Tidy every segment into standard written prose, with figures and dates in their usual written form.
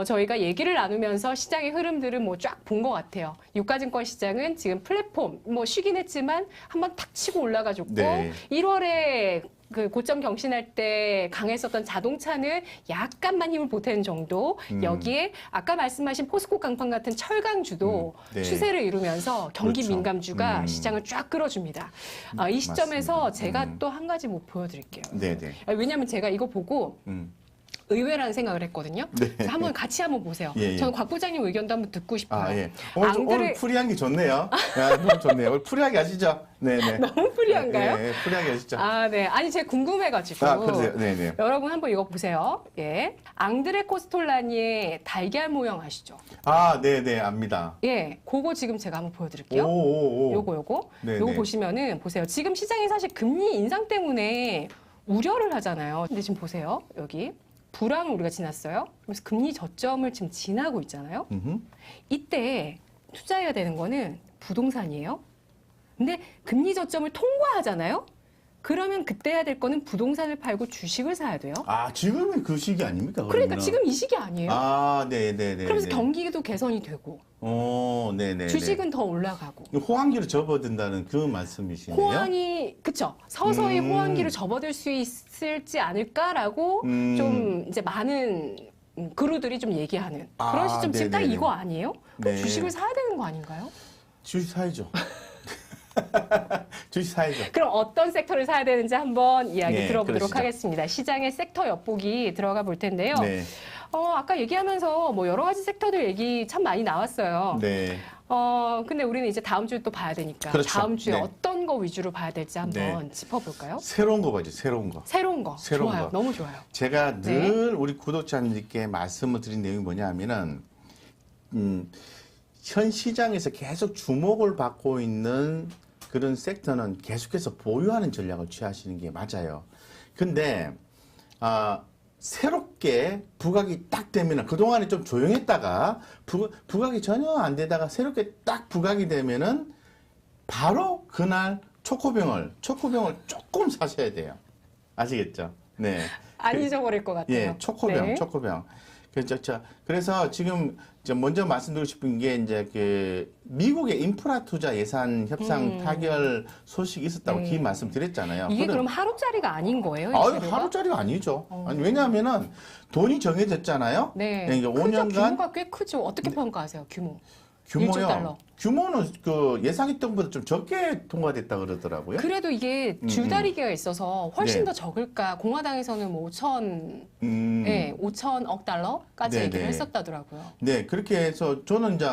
저희가 얘기를 나누면서 시장의 흐름들을 뭐 쫙 본 것 같아요. 유가증권 시장은 지금 플랫폼, 뭐 쉬긴 했지만 한번 탁 치고 올라가줬고, 네. 1월에 그 고점 경신할 때 강했었던 자동차는 약간만 힘을 보태는 정도. 여기에 아까 말씀하신 포스코 강판 같은 철강주도 네. 추세를 이루면서 경기 그렇죠. 민감주가 시장을 쫙 끌어줍니다. 이 시점에서 맞습니다. 제가 또 한 가지 뭐 보여드릴게요. 네네. 왜냐하면 제가 이거 보고 의외라는 생각을 했거든요. 네. 그래서 같이 한번 보세요. 예, 예. 저는 곽 부장님 의견도 한번 듣고 싶어요. 아, 예. 오늘 프리한 게 좋네요. 너무 좋네요. 오늘 프리하게 하시죠. 네네. 너무 프리한가요? 예, 프리하게 하시죠. 아, 네. 아니, 제가 궁금해가지고. 그러세요. 네네. 여러분 한번 이거 보세요. 예. 앙드레 코스톨라니의 달걀 모형 아시죠? 네네. 압니다. 예. 그거 지금 제가 한번 보여드릴게요. 오오오. 요거. 네네. 요거 보시면은, 보세요. 지금 시장이 사실 금리 인상 때문에 우려를 하잖아요. 근데 지금 보세요. 여기. 불황을 우리가 지났어요. 그래서 금리 저점을 지금 지나고 있잖아요. 이때 투자해야 되는 거는 부동산이에요. 근데 금리 저점을 통과하잖아요. 그러면 그때 해야 될 거는 부동산을 팔고 주식을 사야 돼요. 지금이 그 시기 아닙니까? 그러니까 그러면은? 지금 이 시기 아니에요? 네네네. 그러면서 경기도 개선이 되고 네네. 주식은 더 올라가고 호황기로 접어든다는 그 말씀이시네요. 호황이 그쵸 서서히 호황기를 접어들 수 있을지 않을까라고 좀 이제 많은 그루들이 좀 얘기하는 그런 시점 지금 딱 네네네. 이거 아니에요? 그럼 네. 주식을 사야 되는 거 아닌가요? 주식 사야죠. 주식 사야죠. 그럼 어떤 섹터를 사야 되는지 한번 이야기 네, 들어보도록 그러시죠. 하겠습니다. 시장의 섹터 엿보기 들어가 볼 텐데요. 네. 아까 얘기하면서 뭐 여러 가지 섹터들 얘기 참 많이 나왔어요. 네. 근데 우리는 이제 다음 주에 또 봐야 되니까 그렇죠. 다음 주에 네. 어떤 거 위주로 봐야 될지 한번 네. 짚어볼까요? 새로운 거 봐야죠. 새로운 거. 새로운 거. 새로운 좋아요. 거. 너무 좋아요. 제가 네. 늘 우리 구독자님들께 말씀을 드린 내용이 뭐냐면은 현 시장에서 계속 주목을 받고 있는 그런 섹터는 계속해서 보유하는 전략을 취하시는 게 맞아요. 근데 새롭게 부각이 딱 되면은 그동안에 좀 조용했다가 부각이 전혀 안 되다가 새롭게 딱 부각이 되면은 바로 그날 초코병을 조금 사셔야 돼요. 아시겠죠? 네. 안 잊어버릴 것 같아요. 예, 초코병, 네. 초코병. 그래서 지금 먼저 말씀드리고 싶은 게 이제 그 미국의 인프라 투자 예산 협상 타결 소식이 있었다고 네. 긴 말씀드렸잖아요. 이게 그럼 하루짜리가 아닌 거예요? 이 자료가? 하루짜리가 아니죠. 아니, 왜냐하면은 돈이 정해졌잖아요. 네. 그러니까 크죠. 5년간 규모가 꽤 크죠. 어떻게 평가하세요? 규모. 1조 달러. 규모요. 규모는 그 예상했던 것보다 좀 적게 통과됐다 그러더라고요. 그래도 이게 줄다리기가 있어서 훨씬 네. 더 적을까? 공화당에서는 뭐 5천억 달러까지 네, 얘기를 네. 했었다더라고요. 네, 그렇게 해서 저는 이제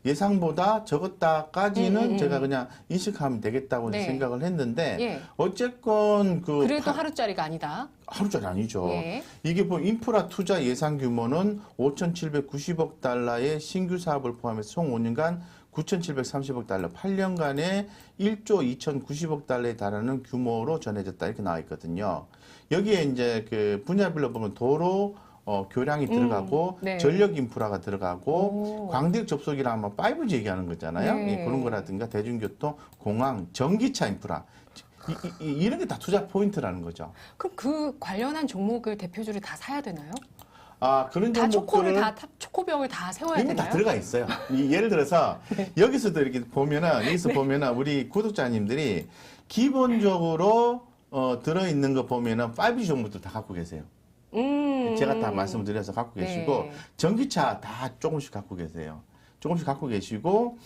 예상보다 적었다까지는 제가 그냥 인식하면 되겠다고 네. 생각을 했는데 예. 어쨌건 그래도 하루짜리가 아니다. 하루짜리 아니죠. 예. 이게 뭐 인프라 투자 예상 규모는 5,790억 달러의 신규 사업을 포함해서 총 5년간 9,730억 달러, 8년간에 1조 2,090억 달러에 달하는 규모로 전해졌다 이렇게 나와 있거든요. 여기에 이제 그 분야별로 보면 도로, 교량이 들어가고 네. 전력 인프라가 들어가고 오. 광대역 접속이랑 뭐 5G 얘기하는 거잖아요. 네. 예, 그런 거라든가 대중교통, 공항, 전기차 인프라 이런 게 다 투자 포인트라는 거죠. 그럼 그 관련한 종목을 대표주를 다 사야 되나요? 그런 다 종목들을 초코병을 다 세워야 이미 다 되나요? 들어가 있어요. 예를 들어서 여기서도 이렇게 보면은 여기서 보면은 우리 구독자님들이 기본적으로 들어있는 거 보면은 5G 종목들 다 갖고 계세요. 제가 다 말씀을 드려서 갖고 계시고 네. 전기차 다 조금씩 갖고 계세요. 조금씩 갖고 계시고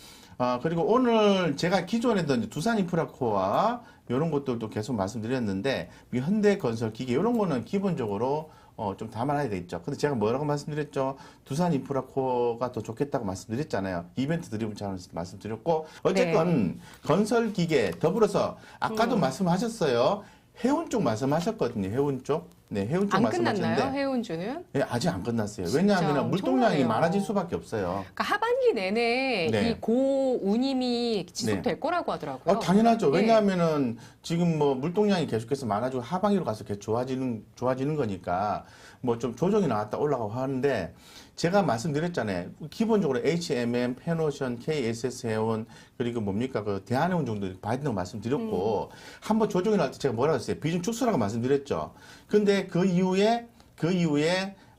그리고 오늘 제가 기존에 했던 두산 인프라코어 이런 것들도 계속 말씀드렸는데 현대건설 기계 이런 거는 기본적으로 좀 담아놔야 되겠죠. 근데 제가 뭐라고 말씀드렸죠? 두산 인프라코어가 더 좋겠다고 말씀드렸잖아요. 이벤트 드리블 차원에서 말씀드렸고 어쨌건 네. 건설 기계 더불어서 아까도 말씀하셨어요. 해운 쪽 말씀하셨거든요. 해운 쪽. 네, 해운 쪽 안 말씀하셨는데 끝났나요? 해운주는? 네, 아직 안 끝났어요. 진짜 왜냐하면 물동량이 엄청나네요. 많아질 수밖에 없어요. 그러니까 하반기 내내 네. 이 고운임이 지속될 네. 거라고 하더라고요. 당연하죠. 예. 왜냐하면은 지금 뭐 물동량이 계속해서 많아지고 하반기로 가서 계속 좋아지는 거니까 뭐 좀 조정이 나왔다 올라가고 하는데 제가 말씀드렸잖아요. 기본적으로 HMM, 페노션, KSS 해운 그리고 뭡니까 그 대한해운 정도 봐야 된다고 말씀드렸고 한번 조정이 나올 때 제가 뭐라고 했어요? 비중 축소라고 말씀드렸죠. 근데 그 이후에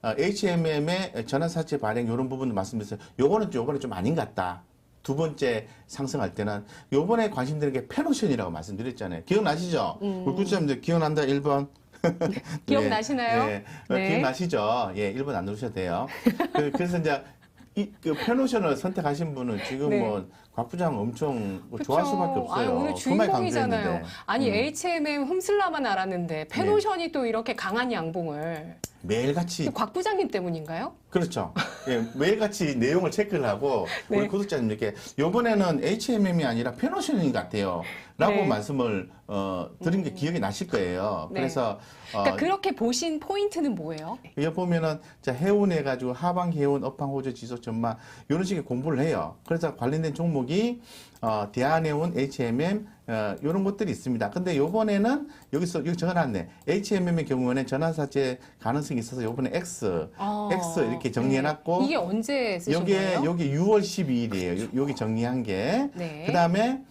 HMM의 전환사채 발행 이런 부분도 말씀드렸어요. 요거는 좀 아닌 것 같다. 두 번째 상승할 때는 요번에 관심되는 게 페노션이라고 말씀드렸잖아요. 기억나시죠? 우리 구독자님들 기억난다 1번. 기억나시나요? 네. 네. 기억나시죠? 예, 1번 안 누르셔도 돼요. 그래서 이제 그 페노션을 선택하신 분은 지금 네. 뭐 곽 부장 엄청 뭐 그쵸. 좋아할 수밖에 없어요. 아니, 오늘 정말 주인공이잖아요. 강조했는데. 아니 HMM 흠슬라만 알았는데 페노션이 네. 또 이렇게 강한 양봉을 매일같이 곽 부장님 때문인가요? 그렇죠. 예, 매일같이 내용을 체크를 하고 네. 우리 구독자님들께 이번에는 HMM이 아니라 페노션인 것 같아요. 라고 네. 말씀을 드린 게 기억이 나실 거예요. 네. 그래서 그러니까 그렇게 보신 포인트는 뭐예요? 여기 보면은 자 해운해가지고 하반기 해운 업황 호조 지속 전망 이런 식의 공부를 해요. 그래서 관련된 종목이 대한해운, HMM 이런 것들이 있습니다. 근데 요번에는 여기 적어놨네. HMM의 경우에는 전환사채 가능성이 있어서 요번에 X 이렇게 정리해놨고 이게 언제 쓰신 거예요? 여기 6월 12일이에요. 여기 정리한 게. 네. 그 다음에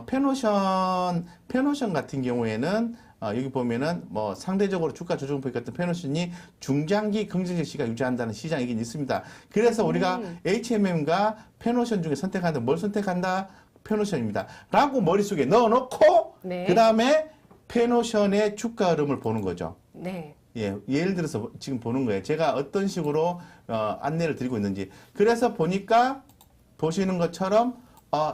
페노션 같은 경우에는 여기 보면은 뭐 상대적으로 주가 조정폭 같은 페노션이 중장기 긍정적 시가 유지한다는 시장이긴 있습니다. 그래서 우리가 HMM과 페노션 중에 선택하는데 뭘 선택한다? 페노션입니다. 라고 머릿속에 넣어놓고 네. 그 다음에 페노션의 주가 흐름을 보는 거죠. 네. 예, 예를 들어서 지금 보는 거예요. 제가 어떤 식으로 안내를 드리고 있는지. 그래서 보니까 보시는 것처럼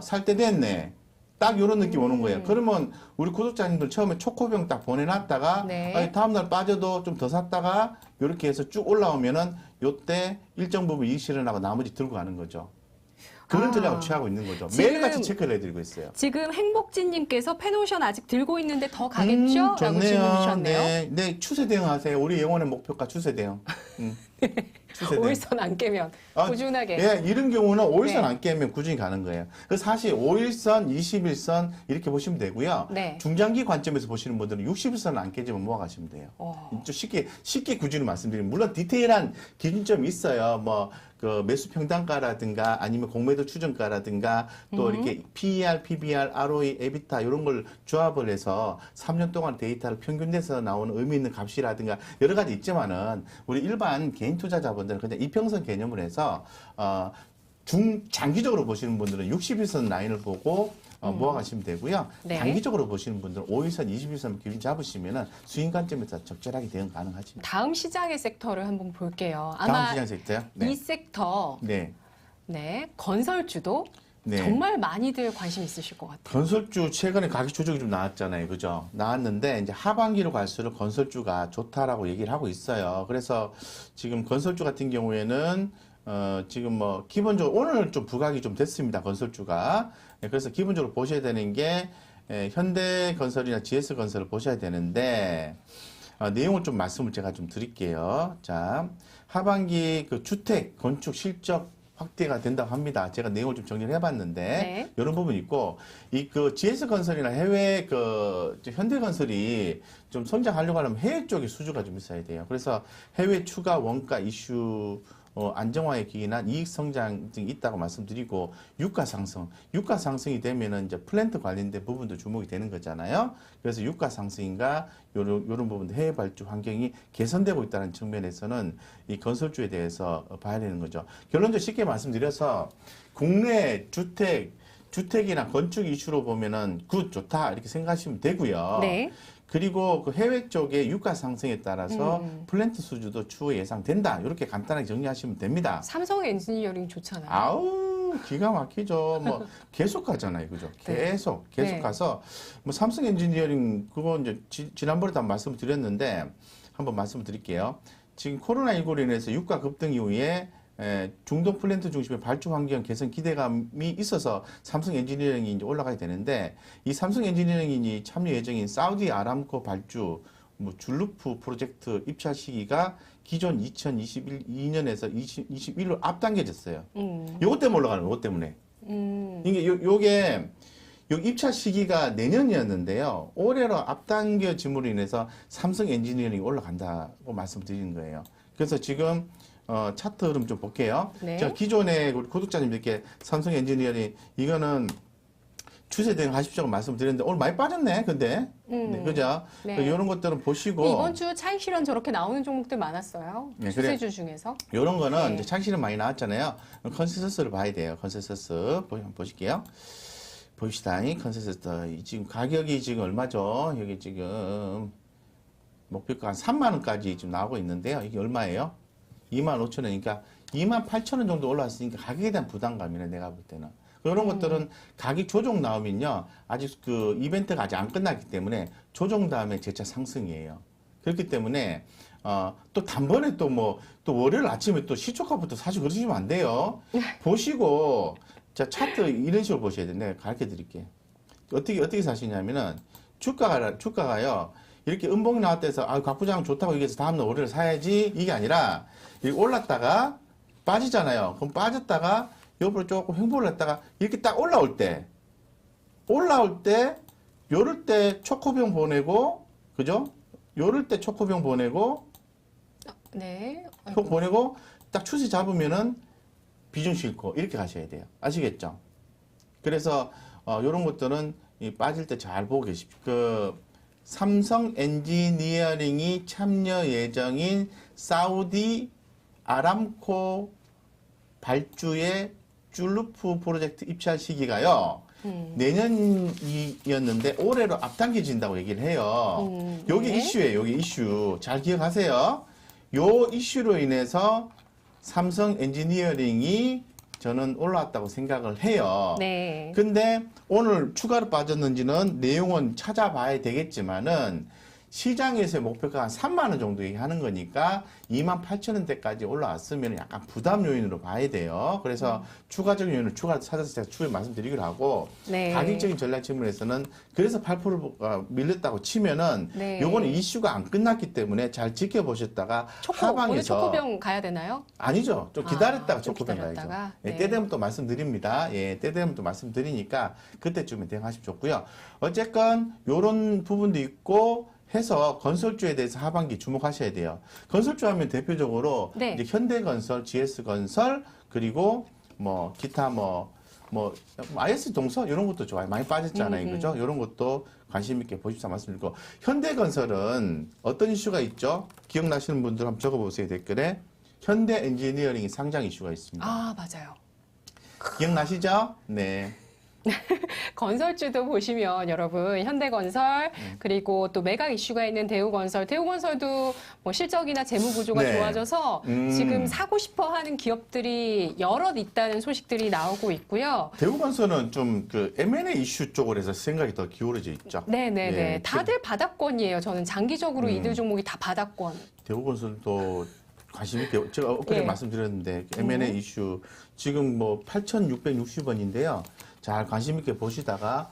살 때 됐네. 딱 이런 느낌 오는 거예요. 그러면 우리 구독자님들 처음에 초코병 딱 보내놨다가 네. 다음날 빠져도 좀 더 샀다가 이렇게 해서 쭉 올라오면은 요때 일정 부분 이익 실현하고 나머지 들고 가는 거죠. 그런 전략을 취하고 있는 거죠. 지금 매일같이 체크를 해드리고 있어요. 지금 행복진님께서 페노션 아직 들고 있는데 더 가겠죠? 라고 질문 주셨네요. 네, 네, 추세 대응하세요. 우리 영혼의 목표가 추세 대응. 추세 대응. 5일선 안 깨면 꾸준하게. 예, 이런 경우는 5일선 네. 안 깨면 꾸준히 가는 거예요. 그래서 사실 5일선, 21선 이렇게 보시면 되고요. 네. 중장기 관점에서 보시는 분들은 60일선 안 깨지면 모아가시면 돼요. 좀 쉽게 구준을 말씀드리면 물론 디테일한 기준점이 있어요. 뭐 그 매수 평단가라든가 아니면 공매도 추정가라든가 또 이렇게 PER, PBR, ROE, EBITDA 이런 걸 조합을 해서 3년 동안 데이터를 평균내서 나오는 의미 있는 값이라든가 여러 가지 있지만은 우리 일반 개인 투자자분들은 그냥 이평선 개념을 해서 중장기적으로 보시는 분들은 60일선 라인을 보고 모아가시면 되고요. 네. 단기적으로 보시는 분들은 5일선, 21선 기준 잡으시면은 수익 관점에서 적절하게 대응 가능하죠. 다음 시장의 섹터를 한번 볼게요. 다음 아마 시장 섹터요? 이 섹터, 네. 네, 건설주도 네. 정말 많이들 관심 있으실 것 같아요. 건설주 최근에 가격 조정이 좀 나왔잖아요. 그죠? 나왔는데 이제 하반기로 갈수록 건설주가 좋다라고 얘기를 하고 있어요. 그래서 지금 건설주 같은 경우에는 지금 뭐 기본적으로 오늘 좀 부각이 좀 됐습니다. 건설주가. 그래서 기본적으로 보셔야 되는 게 현대건설이나 GS건설을 보셔야 되는데 내용을 좀 말씀을 제가 좀 드릴게요. 자, 하반기 그 주택 건축 실적 확대가 된다고 합니다. 제가 내용을 좀 정리를 해봤는데 네. 이런 부분이 있고 이 그 GS건설이나 해외 그 현대건설이 좀 성장하려고 하려면 해외 쪽에 수주가 좀 있어야 돼요. 그래서 해외 추가 원가 이슈 안정화에 기인한 이익 성장 등이 있다고 말씀드리고 유가 상승이 되면은 이제 플랜트 관련된 부분도 주목이 되는 거잖아요. 그래서 유가 상승인가 요런 부분도 해외 발주 환경이 개선되고 있다는 측면에서는 이 건설주에 대해서 봐야 되는 거죠. 결론적으로 쉽게 말씀드려서 국내 주택이나 건축 이슈로 보면은 굿 좋다 이렇게 생각하시면 되고요. 네. 그리고 그 해외 쪽의 유가 상승에 따라서 플랜트 수주도 추후에 예상된다. 이렇게 간단하게 정리하시면 됩니다. 삼성 엔지니어링 좋잖아요. 아우 기가 막히죠. 뭐 계속 가잖아요, 그죠? 네. 계속 네. 가서 뭐 삼성 엔지니어링 그거 이제 지난번에도 한번 말씀을 드렸는데 한번 말씀을 드릴게요. 지금 코로나19로 인해서 유가 급등 이후에 중동 플랜트 중심의 발주 환경 개선 기대감이 있어서 삼성 엔지니어링이 이제 올라가야 되는데 이 삼성 엔지니어링이 참여 예정인 사우디 아람코 발주 뭐 줄루프 프로젝트 입찰 시기가 기존 2022년에서 2021로 앞당겨졌어요. 요것 때문에 올라가는 요것 때문에. 이게 요게 입찰 시기가 내년이었는데요. 올해로 앞당겨짐으로 인해서 삼성 엔지니어링이 올라간다고 말씀드리는 거예요. 그래서 지금 차트 흐름 좀 볼게요. 네. 제가 기존에 우리 구독자님들께 삼성 엔지니어링 이거는 추세 대응하십시오 말씀드렸는데 오늘 많이 빠졌네. 근데 네, 그죠? 네. 이런 것들은 보시고 이번 주 차익 실현 저렇게 나오는 종목들 많았어요. 네, 추세주 중에서. 이런 거는 네. 이제 창실은 많이 나왔잖아요. 컨센서스를 봐야 돼요. 컨센서스 한번 보실게요. 봅시다. 컨센서스 지금 가격이 지금 얼마죠? 여기 지금 목표가 한 3만 원까지 지금 나오고 있는데요. 이게 얼마예요? 25,000원이니까 28,000원 정도 올라왔으니까 가격에 대한 부담감이네, 내가 볼 때는. 이런 것들은 가격 조정 나오면요. 아직 그 이벤트가 아직 안 끝났기 때문에 조정 다음에 재차 상승이에요. 그렇기 때문에 또 단번에 또 월요일 아침에 또 시초가부터 사실 그러시면 안 돼요. 보시고 자 차트 이런 식으로 보셔야 돼요. 내가 가르쳐 드릴게요. 어떻게 사시냐면은 주가가요. 이렇게 음봉이 나왔다 해서 곽 부장 좋다고 얘기해서 다음날 월요일 사야지 이게 아니라 이렇게 올랐다가 빠지잖아요. 그럼 빠졌다가 옆으로 조금 횡보를 했다가 이렇게 딱 올라올 때 요럴 때 초코병 보내고 그죠? 요럴 때 초코병 보내고 네. 보내고 딱 추세 잡으면은 비중 싣고 이렇게 가셔야 돼요. 아시겠죠? 그래서 요런 것들은 빠질 때 잘 보고 계십시오. 그 삼성 엔지니어링이 참여 예정인 사우디 아람코 발주의 줄루프 프로젝트 입찰 시기가요. 내년이었는데 올해로 앞당겨진다고 얘기를 해요. 여기 네. 이슈예요. 여기 이슈. 잘 기억하세요. 요 이슈로 인해서 삼성 엔지니어링이 저는 올라왔다고 생각을 해요. 네. 근데 오늘 추가로 빠졌는지는 내용은 찾아봐야 되겠지만은 시장에서의 목표가 한 3만 원 정도 얘기하는 거니까 28,000원대까지 올라왔으면 약간 부담 요인으로 봐야 돼요. 그래서 추가적인 요인을 추가로 찾아서 제가 추후에 말씀드리기로 하고 네. 가격적인 전략 측면에서는 그래서 8%가 밀렸다고 치면은 네. 요거는 이슈가 안 끝났기 때문에 잘 지켜보셨다가 오늘 하방에서 초코병 가야 되나요? 아니죠. 좀 기다렸다가 좀 초코병 가야죠. 기다렸다가? 예, 네. 때 되면 또 말씀드립니다. 예, 때 되면 또 말씀드리니까 그때쯤에 대응하시면 좋고요. 어쨌건 요런 부분도 있고 해서 건설주에 대해서 하반기 주목하셔야 돼요. 건설주 하면 대표적으로 네. 이제 현대건설, GS건설 그리고 뭐 기타 IS 동서 이런 것도 좋아요. 많이 빠졌잖아요, 그죠? 이런 것도 관심 있게 보십사 말씀드리고 현대건설은 어떤 이슈가 있죠? 기억나시는 분들 한번 적어보세요 댓글에. 현대 엔지니어링 상장 이슈가 있습니다. 아, 맞아요. 기억나시죠? 네. 건설주도 보시면 여러분 현대건설 그리고 또 매각 이슈가 있는 대우건설도 뭐 실적이나 재무 구조가 네. 좋아져서 지금 사고 싶어 하는 기업들이 여럿 있다는 소식들이 나오고 있고요. 대우건설은 좀 그 M&A 이슈 쪽으로 해서 생각이 더 기울어져 있죠. 네네네. 예, 다들 바닥권이에요. 저는 장기적으로 이들 종목이 다 바닥권. 대우건설도 관심 있게 제가 엊그제 예. 말씀드렸는데 M&A 이슈 지금 뭐 8,660원인데요. 잘 관심 있게 보시다가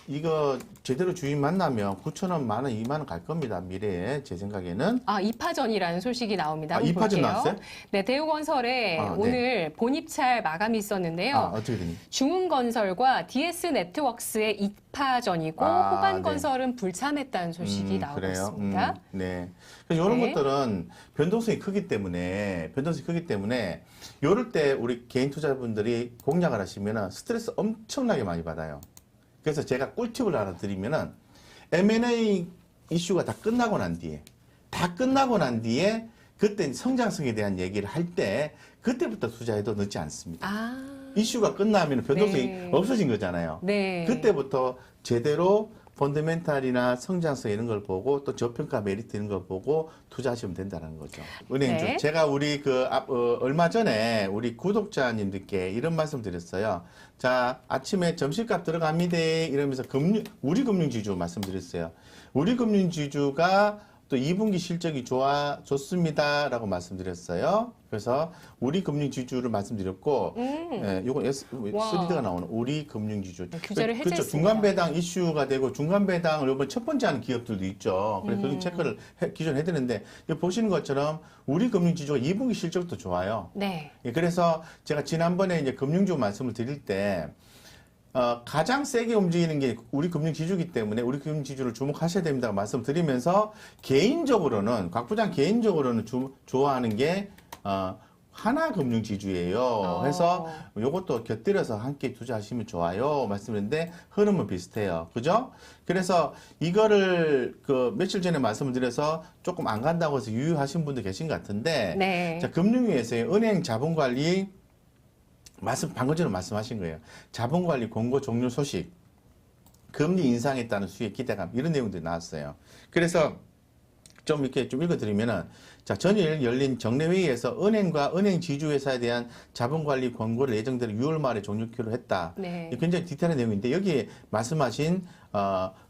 이거 제대로 주인 만나면 9,000원, 만원, 2만원 갈 겁니다. 미래에 제 생각에는. 아, 2파전이라는 소식이 나옵니다. 아, 한번 2파전 볼게요. 나왔어요? 네, 대우건설에 아, 네. 오늘 본입찰 마감이 있었는데요. 어떻게 되니? 중흥건설과 DS네트워크스의 2파전이고 아, 호반건설은 불참했다는 소식이 나오고 그래요? 있습니다. 네. 그래서 이런 네. 것들은 변동성이 크기 때문에 이럴 때 우리 개인 투자분들이 공략을 하시면 스트레스 엄청나게 많이 받아요. 그래서 제가 꿀팁을 하나 드리면은 M&A 이슈가 다 끝나고 난 뒤에 그때 성장성에 대한 얘기를 할 때 그때부터 투자해도 늦지 않습니다. 아, 이슈가 끝나면 변동성이 네. 없어진 거잖아요. 네. 그때부터 제대로 펀더멘탈이나 성장성 이런 걸 보고 또 저평가 메리트 이런 걸 보고 투자하시면 된다는 거죠. 은행주. 네. 제가 우리 얼마 전에 우리 구독자님들께 이런 말씀 드렸어요. 자, 아침에 점심값 들어갑니다. 이러면서 우리 금융지주 말씀드렸어요. 우리 금융지주가 또 2분기 실적이 좋습니다라고 말씀드렸어요. 그래서 우리 금융지주를 말씀드렸고, 예, 요건 와. 3D가 나오는 우리 금융지주. 규제를 그렇죠. 해제했습니다. 중간 배당 이슈가 되고 중간 배당을 요번 첫 번째 하는 기업들도 있죠. 그래서 그 체크를 기존 해드렸는데 보시는 것처럼 우리 금융지주가 2분기 실적도 좋아요. 네. 예, 그래서 제가 지난번에 이제 금융주 말씀을 드릴 때 가장 세게 움직이는 게 우리 금융지주이기 때문에 우리 금융지주를 주목하셔야 됩니다. 말씀드리면서 곽 부장 개인적으로는 좋아하는 게 하나금융지주예요. 해서 요것도 곁들여서 함께 투자하시면 좋아요. 말씀드렸는데 흐름은 비슷해요. 그죠? 그래서 이거를 그 며칠 전에 말씀을 드려서 조금 안 간다고 해서 유효하신 분들 계신 것 같은데 네. 자, 금융위에서의 은행 자본관리 방금 전에 말씀하신 거예요. 자본관리 공고 종료 소식, 금리 인상에 따른 수익 기대감 이런 내용들이 나왔어요. 그래서 좀 이렇게 좀 읽어드리면은 자, 전일 열린 정례회의에서 은행과 은행 지주회사에 대한 자본관리 권고를 예정대로 6월 말에 종료키로 했다. 네. 굉장히 디테일한 내용인데 여기에 말씀하신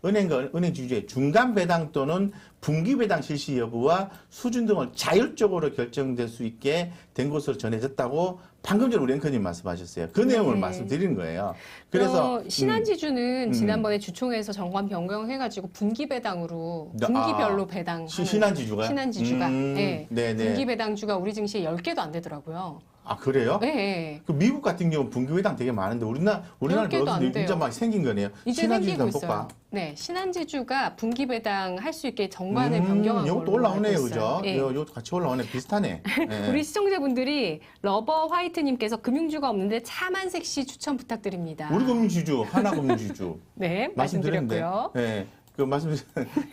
은행과 은행 지주의 중간 배당 또는 분기 배당 실시 여부와 수준 등을 자율적으로 결정될 수 있게 된 것으로 전해졌다고 방금 전에 우리 앵커님 말씀하셨어요. 그 내용을 말씀드리는 거예요. 그래서 신한지주는 지난번에 주총에서 정관 변경해가지고 분기 배당으로 분기별로 배당 신한지주가요? 신한지주가 네. 네네. 분기 배당주가 우리 증시에 10개도 안 되더라고요. 아, 그래요? 네. 그 미국 같은 경우는 분기 배당 되게 많은데 우리나라 개도 안 돼요. 진짜 막 생긴 거네요. 이제 신한지주 생기고 한번 있어요. 볼까? 네, 신한지주가 분기 배당 할 수 있게 정관을 변경한 걸로 이것도 올라오네요, 알고 그죠? 있어요. 예. 이것도 같이 올라오네, 비슷하네. 예. 우리 시청자분들이 러버 화이트님께서 금융주가 없는데 차만색 씨 추천 부탁드립니다. 우리 금융지주, 하나금융지주. 네, 말씀드렸는데. 말씀드렸고요. 예. 그 말씀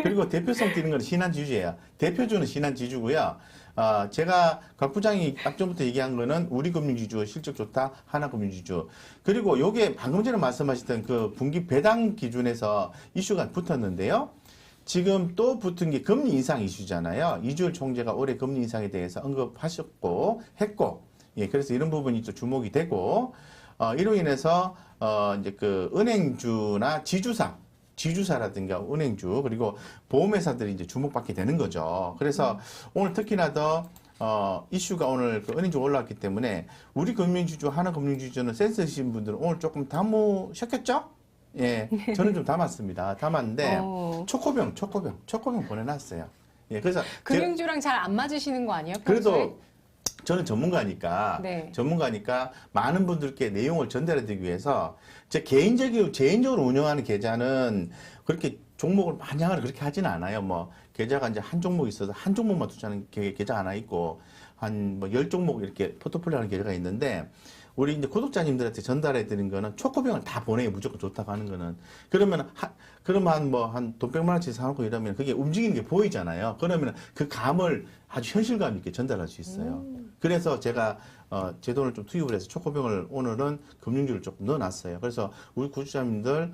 그리고 대표성 띄는 건 신한지주예요. 대표주는 신한지주고요. 제가 곽 부장이 앞전부터 얘기한 거는 우리 금융지주 실적 좋다, 하나금융지주. 그리고 요게 방금 전에 말씀하셨던 그 분기 배당 기준에서 이슈가 붙었는데요. 지금 또 붙은 게 금리 인상 이슈잖아요. 이주열 총재가 올해 금리 인상에 대해서 언급하셨고 했고, 예, 그래서 이런 부분이 좀 주목이 되고, 이로 인해서 이제 그 은행주나 지주사라든가 은행주 그리고 보험회사들이 이제 주목받게 되는 거죠. 그래서 오늘 특히나 더 이슈가 오늘 그 은행주 올라왔기 때문에 우리 금융지주, 하나금융지주는 센스 있으신 분들은 오늘 조금 담으셨겠죠? 예, 저는 좀 담았습니다. 담았는데 초코병 보내놨어요. 예, 그래서 금융주랑 잘 안 맞으시는 거 아니에요? 그래도 평소에? 저는 전문가니까 네. 많은 분들께 내용을 전달해드리기 위해서 제 개인적으로 운영하는 계좌는 그렇게 종목을 마냥을 그렇게 하지는 않아요. 뭐 계좌가 이제 한 종목 있어서 한 종목만 투자하는 계좌가 하나 있고 한 뭐 10종목 이렇게 포트폴리오 하는 계좌가 있는데 우리 이제 구독자님들한테 전달해 드린 거는 초코병을 다 보내요. 무조건 좋다고 하는 거는. 그러면 한 돈 100만 원치 사놓고 이러면 그게 움직이는 게 보이잖아요. 그러면 그 감을 아주 현실감 있게 전달할 수 있어요. 그래서 제가 제 돈을 좀 투입을 해서 초코병을 오늘은 금융주를 조금 넣어놨어요. 그래서 우리 구독자님들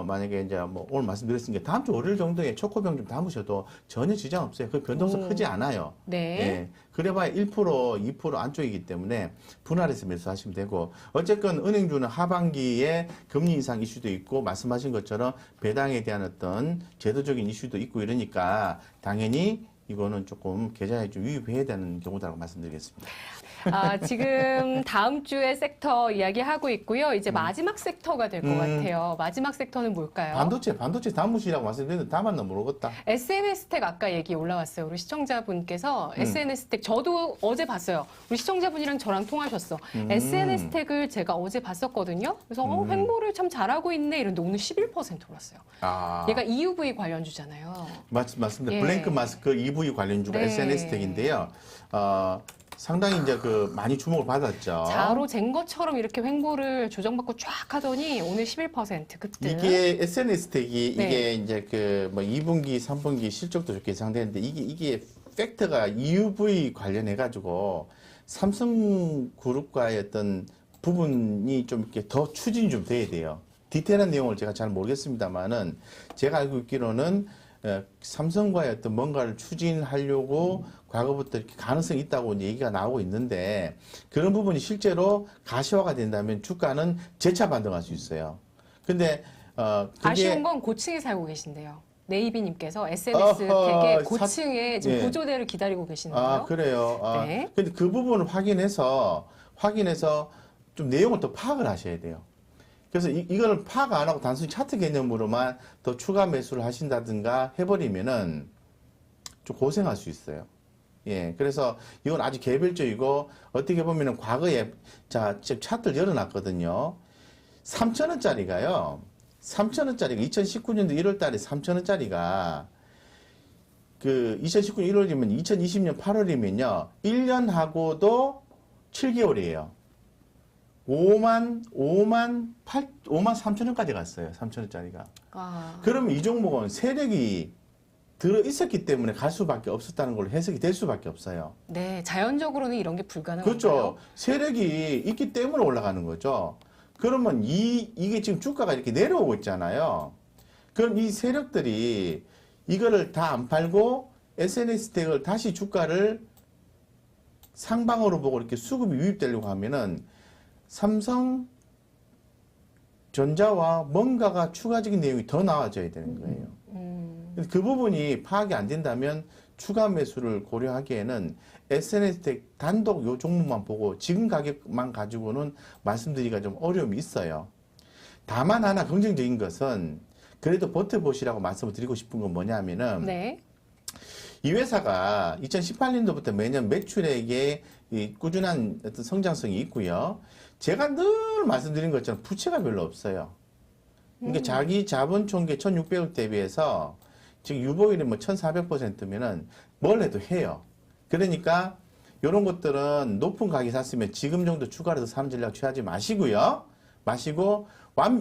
만약에 이제 뭐 오늘 말씀드렸으니까 다음 주 월요일 정도에 초코병 좀 담으셔도 전혀 지장 없어요. 그 변동성 크지 않아요. 네. 예. 그래봐야 1%, 2% 안쪽이기 때문에 분할해서 매수하시면 되고 어쨌건 은행주는 하반기에 금리 인상 이슈도 있고 말씀하신 것처럼 배당에 대한 어떤 제도적인 이슈도 있고 이러니까 당연히 이거는 조금 계좌에 좀 유입해야 되는 경우다라고 말씀드리겠습니다. 지금 다음 주에 섹터 이야기하고 있고요. 이제 마지막 섹터가 될 것 같아요. 마지막 섹터는 뭘까요? 반도체 담으시라고 말씀드렸는데 담았나 모르겠다. SNS텍 아까 얘기 올라왔어요. 우리 시청자분께서 SNS텍 저도 어제 봤어요. 우리 시청자분이랑 저랑 통하셨어. SNS텍을 제가 어제 봤었거든요. 그래서 횡보를 참 잘하고 있네 이런데 오늘 11% 올랐어요. 얘가 EUV 관련주잖아요. 맞습니다. 예. 블랭크 마스크 EV 관련주가 네. SNS텍인데요. 상당히 이제 그 많이 주목을 받았죠. 자로 잰 것처럼 이렇게 횡보를 조정받고 쫙 하더니 오늘 11% 급등. 이게 SNS텍이 네. 이게 이제 그 뭐 2분기, 3분기 실적도 좋게 예상되는데 이게 팩터가 EUV 관련해 가지고 삼성그룹과의 어떤 부분이 좀 이렇게 더 추진이 좀 돼야 돼요. 디테일한 내용을 제가 잘 모르겠습니다만은 제가 알고 있기로는 삼성과의 어떤 뭔가를 추진하려고 과거부터 이렇게 가능성이 있다고 이제 얘기가 나오고 있는데 그런 부분이 실제로 가시화가 된다면 주가는 재차 반등할 수 있어요. 근데 아쉬운 건 고층에 살고 계신데요. 네이비님께서 SNS텍의 고층에 지금 예. 구조대를 기다리고 계시는데요. 그래요. 네. 근데 그 부분을 확인해서 좀 내용을 더 파악을 하셔야 돼요. 그래서 이거를 파악 안 하고 단순히 차트 개념으로만 더 추가 매수를 하신다든가 해버리면은 좀 고생할 수 있어요. 예. 그래서 이건 아주 개별적이고 어떻게 보면은 과거에 지금 차트를 열어놨거든요. 3,000원짜리가요. 2019년도 1월 달에 3,000원짜리가 그 2019년 1월이면 2020년 8월이면요. 1년 하고도 7개월이에요. 5만 3천 원까지 갔어요. 3천 원짜리가. 아, 그러면 이 종목은 세력이 들어 있었기 때문에 갈 수밖에 없었다는 걸로 해석이 될 수밖에 없어요. 네, 자연적으로는 이런 게 불가능한가요? 그렇죠. 세력이 있기 때문에 올라가는 거죠. 그러면 이게 지금 주가가 이렇게 내려오고 있잖아요. 그럼 이 세력들이 이거를 다 안 팔고 SNS 텍을 다시 주가를 상방으로 보고 이렇게 수급이 유입되려고 하면은 삼성전자와 뭔가가 추가적인 내용이 더 나와져야 되는 거예요. 그 부분이 파악이 안 된다면 추가 매수를 고려하기에는 SNS텍 단독 요 종목만 보고 지금 가격만 가지고는 말씀드리기가 좀 어려움이 있어요. 다만 하나 긍정적인 것은 그래도 버텨보시라고 말씀을 드리고 싶은 건 뭐냐면은 네. 이 회사가 2018년도부터 매년 매출액에 이 꾸준한 어떤 성장성이 있고요. 제가 늘 말씀드린 것처럼 부채가 별로 없어요. 그러니까 자기 자본 총계 1,600억 대비해서 지금 유보율이 뭐 1,400%면은 뭘 해도 해요. 그러니까 이런 것들은 높은 가격에 샀으면 지금 정도 추가로 사는 전략 취하지 마시고요. 마시고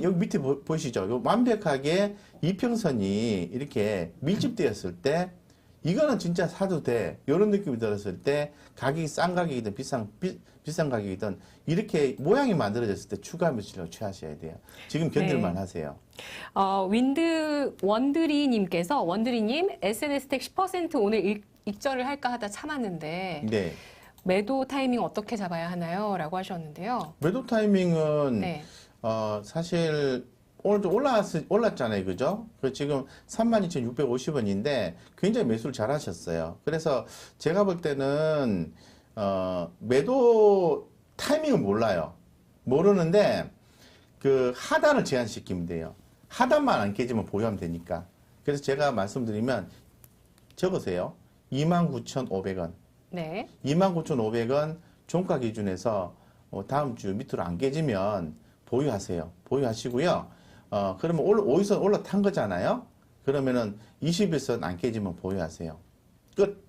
여기 밑에 보이시죠? 요 완벽하게 이평선이 이렇게 밀집되었을 때 이거는 진짜 사도 돼. 이런 느낌이 들었을 때 가격이 싼 가격이든 비싼 가격이든 이렇게 모양이 만들어졌을 때 추가 매수를 취하셔야 돼요. 지금 견딜만 하세요. 원드리님, SNS텍 10% 오늘 익절을 할까 하다 참았는데, 네. 매도 타이밍 어떻게 잡아야 하나요? 라고 하셨는데요. 매도 타이밍은 네. 사실 오늘 좀 올랐잖아요. 그죠? 그 지금 32,650원인데 굉장히 매수를 잘 하셨어요. 그래서 제가 볼 때는 매도 타이밍은 몰라요. 모르는데 그 하단을 제한시키면 돼요. 하단만 안 깨지면 보유하면 되니까. 그래서 제가 말씀드리면 적으세요. 29,500원. 네. 29,500원 종가 기준에서 다음 주 밑으로 안 깨지면 보유하세요. 보유하시고요. 그러면 5일선 올라탄 거잖아요. 그러면은 21선 안 깨지면 보유하세요. 끝.